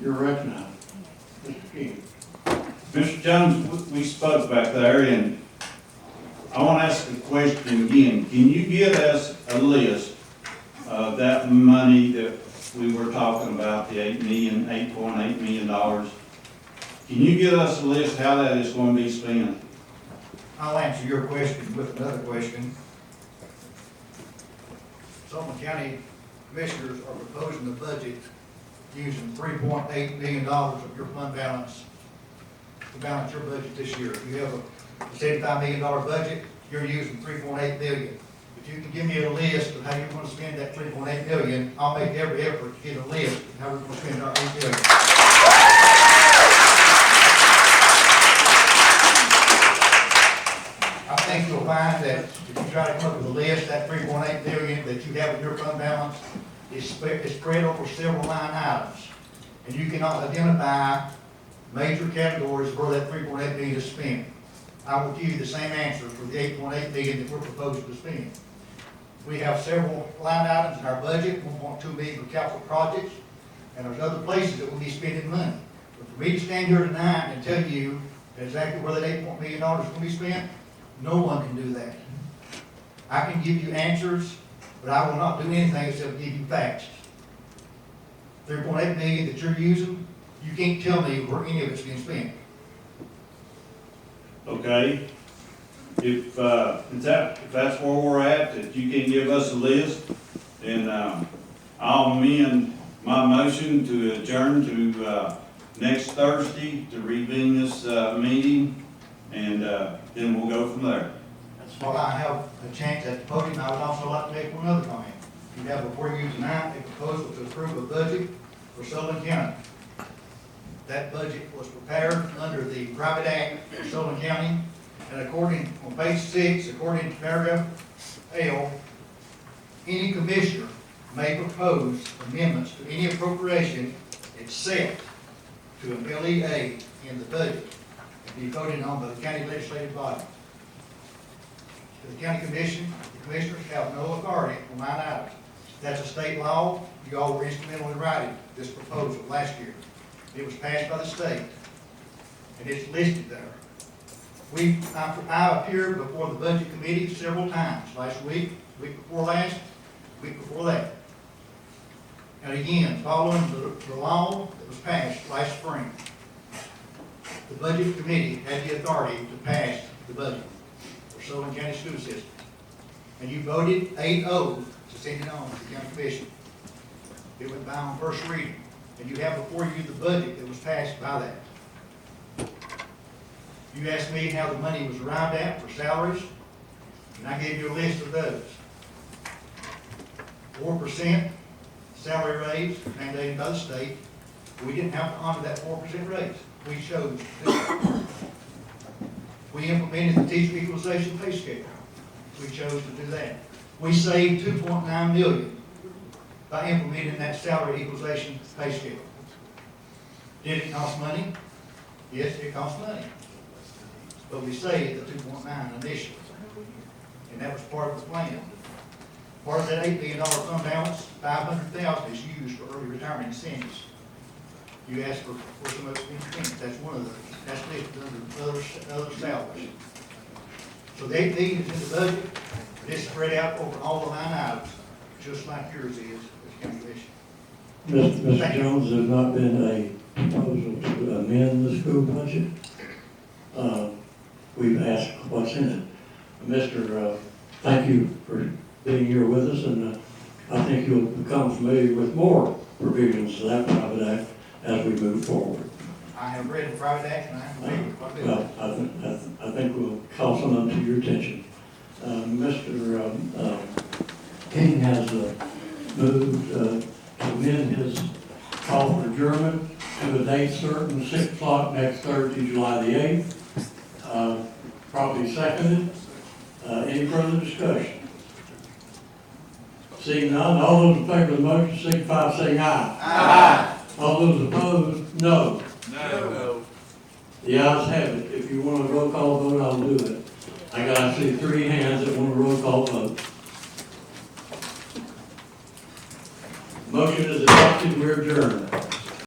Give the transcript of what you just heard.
You're recognized. Mr. King. Mr. Jones, we spoke back there, and I want to ask the question again. Can you give us a list of that money that we were talking about, the $8.8 million? Can you give us a list how that is going to be spent? I'll answer your question with another question. Sullivan County Commissioners are proposing the budget using $3.8 million of your fund balance to balance your budget this year. If you have a $75 million budget, you're using $3.8 million. If you can give me a list of how you're going to spend that $3.8 million, I'll make every effort to get a list of how we're going to spend our $8 million. I think you'll find that if you try to come up with a list, that $3.8 million that you have in your fund balance is spread over several line items. And you cannot identify major categories where that $3.8 million is spent. I will give you the same answer for the $8.8 million that we're proposing to spend. We have several line items in our budget, $1.2 million for capital projects, and there's other places that we'll be spending money. But for me to stand here tonight and tell you exactly where that $8 million is going to be spent, no one can do that. I can give you answers, but I will not do anything except give you facts. $3.8 million that you're using, you can't tell me where any of it's being spent. Okay? If that's where we're at, that you can give us a list, then I'll amend my motion to adjourn to next Thursday to reconvene this meeting, and then we'll go from there. While I have a chance at the podium, I would also like to make one other comment. You have before you tonight a proposal to approve a budget for Sullivan County. That budget was prepared under the Private Act of Sullivan County, and according, on page 6, according to paragraph L, any commissioner may propose amendments to any appropriation except to an LEA in the budget and be voted on by the county legislative body. The county commission, the commissioners have no authority on line items. That's a state law. You all were instrumental in writing this proposal last year. It was passed by the state, and it's listed there. I appeared before the budget committee several times, last week, week before last, week before that. And again, following the law that was passed last spring, the budget committee had the authority to pass the budget for Sullivan County School System. And you voted 8-0 to send it on to the county commission. It went by on first reading. And you have before you the budget that was passed by that. You asked me how the money was arrived at for salaries, and I gave you a list of those. 4% salary raise mandated by the state. We didn't have to honor that 4% raise. We chose to do it. We implemented the teacher equalization pay scale. We chose to do that. We saved $2.9 million by implementing that salary equalization pay scale. Did it cost money? Yes, it cost money. But we saved the 2.9 initially. And that was part of the plan. Part of that $8 million fund balance, $500,000 is used for early retirement incentives. You asked for some of those, that's one of those. That's listed under other salaries. So the $8 million is in the budget, but it's spread out over all the line items, just like yours is. Mr. Jones, there's not been a proposal to amend the school budget. We've asked what's in it. Mr. Thank you for being here with us, and I think you'll become familiar with more provisions of that private act as we move forward. I have read the private act, and I have read quite a bit. Well, I think we'll call some of them to your attention. Mr. King has moved to amend his call for adjournment to a date certain, 6 o'clock next Thursday, July the 8th. Probably seconded. Any further discussion? Seeing none, all those in favor of the motion signify by saying aye. Aye. All those opposed, no. No. The ayes have it. If you want a roll call vote, I'll do it. I see 3 hands that want a roll call vote. Motion is adopted. We're adjourned.